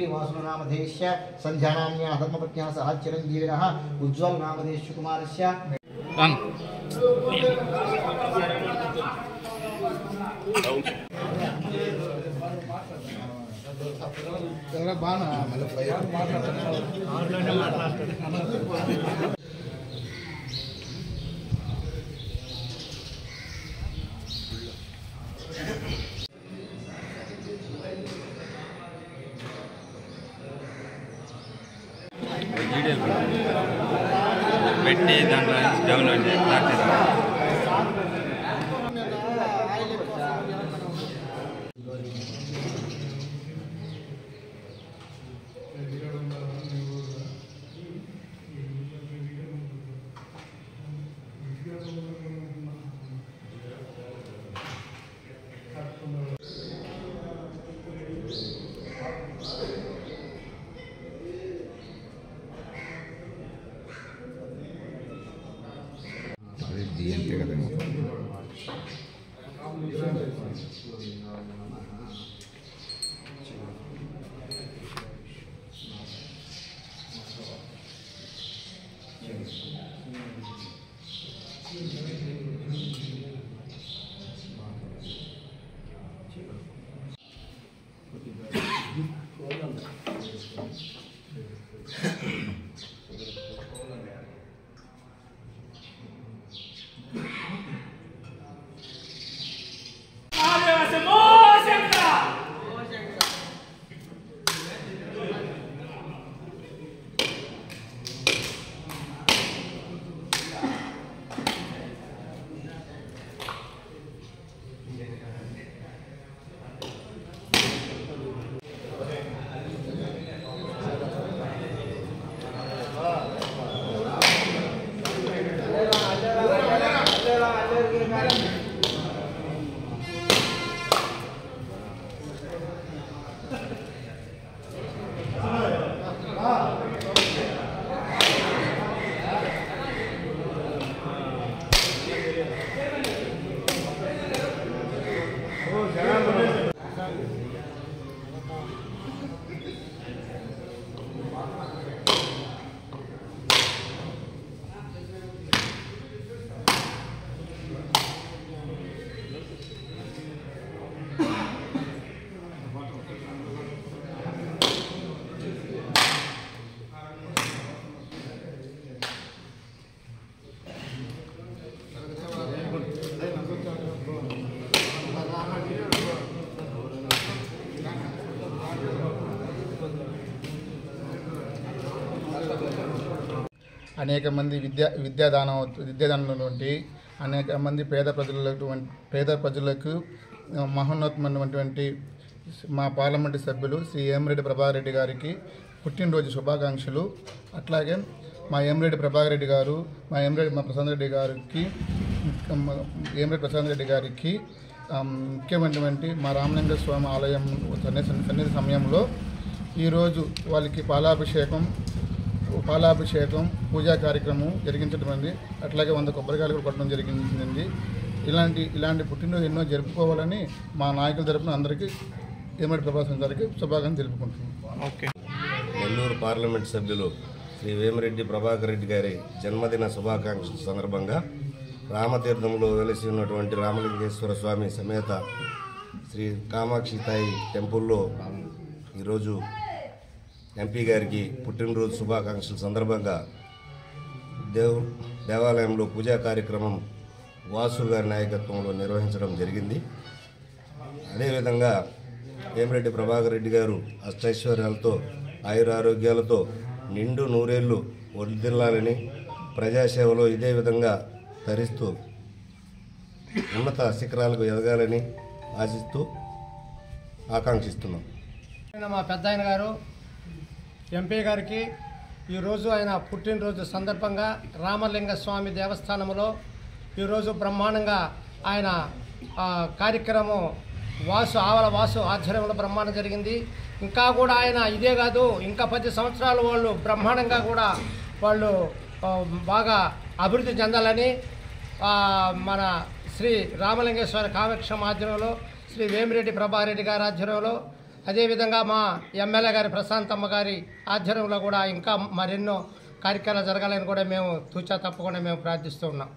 श्रीनिवासनामधेयस्य संध्यानाम्याः धर्मपत्न्याः सह चिरञ्जीविनः उज्ज्वलनामधेयस्य कुमारस्य పెట్టి దాంట్లో డౌన్లోడ్ చేసి అంతే కదా. అనేక మంది విద్యాదానంలోంటి అనేక మంది పేద ప్రజలకు మహోన్నతమైనటువంటి మా పార్లమెంటు సభ్యులు శ్రీ వేమిరెడ్డి ప్రభాకర్ రెడ్డి గారికి పుట్టినరోజు శుభాకాంక్షలు. అట్లాగే మా వేమిరెడ్డి ప్రభాకర్ రెడ్డి గారు మా ప్రశాంత్ రెడ్డి గారికి ముఖ్యమైనటువంటి మా రామలింగ స్వామి ఆలయం సన్నిధి సమయంలో ఈరోజు వాళ్ళకి పాలాభిషేకం పూజా కార్యక్రమం జరిగించడం, అట్లాగే 100 కొబ్బరికాయలు కూడా కొట్టడం జరిగింది. ఇలాంటి పుట్టినరోజు ఎన్నో జరుపుకోవాలని మా నాయకుల తరపున అందరికీ వేమిరెడ్డి ప్రభాకర్ గారికి శుభాకాంక్షలు తెలుపుకుంటున్నాం. నెల్లూరు పార్లమెంట్ సభ్యులు శ్రీ వేమిరెడ్డి ప్రభాకర్ రెడ్డి గారి జన్మదిన శుభాకాంక్షల సందర్భంగా రామతీర్థంలో వెలిసి ఉన్నటువంటి రామలింగేశ్వర స్వామి సమేత శ్రీ కామాక్షి తాయి టెంపుల్లో ఈరోజు ఎంపీ గారికి పుట్టినరోజు శుభాకాంక్షల సందర్భంగా దేవాలయంలో పూజా కార్యక్రమం వాసు గారి నాయకత్వంలో నిర్వహించడం జరిగింది. అదేవిధంగా వేమిరెడ్డి ప్రభాకర్ రెడ్డి గారు అష్టైశ్వర్యాలతో ఆయురారోగ్యాలతో నిండు నూరేళ్లు వర్ధిల్లాలని, ప్రజాసేవలో ఇదే విధంగా తరిస్తూ ఉన్నత శిఖరాలకు ఎదగాలని ఆశిస్తూ ఆకాంక్షిస్తున్నాం. మా పెద్దాయన గారు ఎంపీ గారికి ఈరోజు ఆయన పుట్టినరోజు సందర్భంగా రామలింగ స్వామి దేవస్థానంలో ఈరోజు బ్రహ్మాండంగా ఆయన కార్యక్రమం ఆవల వాసు ఆధ్వర్యంలో బ్రహ్మాండం జరిగింది. ఇంకా కూడా ఆయన ఇదే కాదు, ఇంకా 10 సంవత్సరాలు వాళ్ళు బ్రహ్మాండంగా కూడా వాళ్ళు బాగా అభివృద్ధి చెందాలని మన శ్రీ రామలింగేశ్వర కామాక్షి ఆధ్వర్యంలో శ్రీ వేమిరెడ్డి ప్రభాకర్ రెడ్డి గారి ఆధ్వర్యంలో అదేవిధంగా మా ఎమ్మెల్యే గారి ప్రశాంతమ్మ గారి ఆధ్వర్యంలో కూడా ఇంకా మరెన్నో కార్యక్రమాలు జరగాలని కూడా మేము తూచా తప్పకుండా మేము ప్రార్థిస్తూ ఉన్నాం.